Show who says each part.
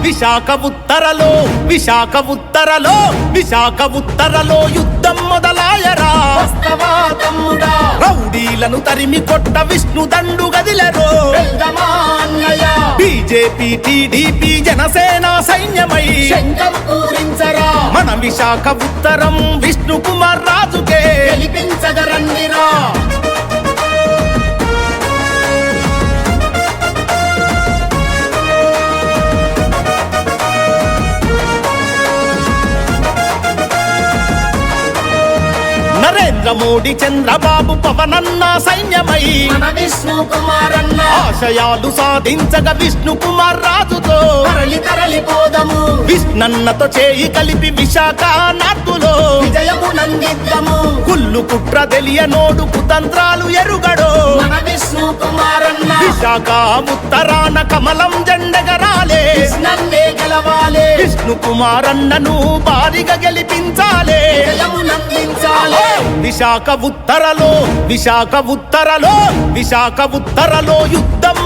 Speaker 1: విశాఖ ఉత్తరలో విశాఖ ఉత్తరలో విశాఖ ఉత్తరలో యుద్ధం మొదలాయరా రౌడీలను తరిమి కొట్ట విష్ణు దండు గదిలెరో బీజేపీ టీడీపీ జనసేన సైన్యమై మన విశాఖ ఉత్తరం విష్ణు కుమార్ రాజుకే గెలిపించగరండిరా నరేంద్ర మోడీ చంద్రబాబు పవనన్న సైన్యమై
Speaker 2: విష్ణు కుమారన్న
Speaker 1: ఆశయాలు సాధించగా విష్ణు కుమార్ రాజుతో
Speaker 2: తరలిపోదము
Speaker 1: విష్ణన్నతో చేయి కలిపి విశాఖ నార్తులో
Speaker 2: విజయమునందిద్దము
Speaker 1: కుళ్ళు కుట్ర తెలియనోడు కుతంత్రాలు ఎరుగడో
Speaker 2: విష్ణు కుమారన్న
Speaker 1: విశాఖ ఉత్తరాన కమలం జెండెగరాలే
Speaker 2: కృష్ణన్నే గెలవాలే
Speaker 1: విష్ణు కుమారన్నను భారీగా గెలిపించాలే
Speaker 2: విజయమునందించాలే
Speaker 1: విశాఖ ఉత్తరలో విశాఖ ఉత్తరలో విశాఖ ఉత్తరలో యుద్ధం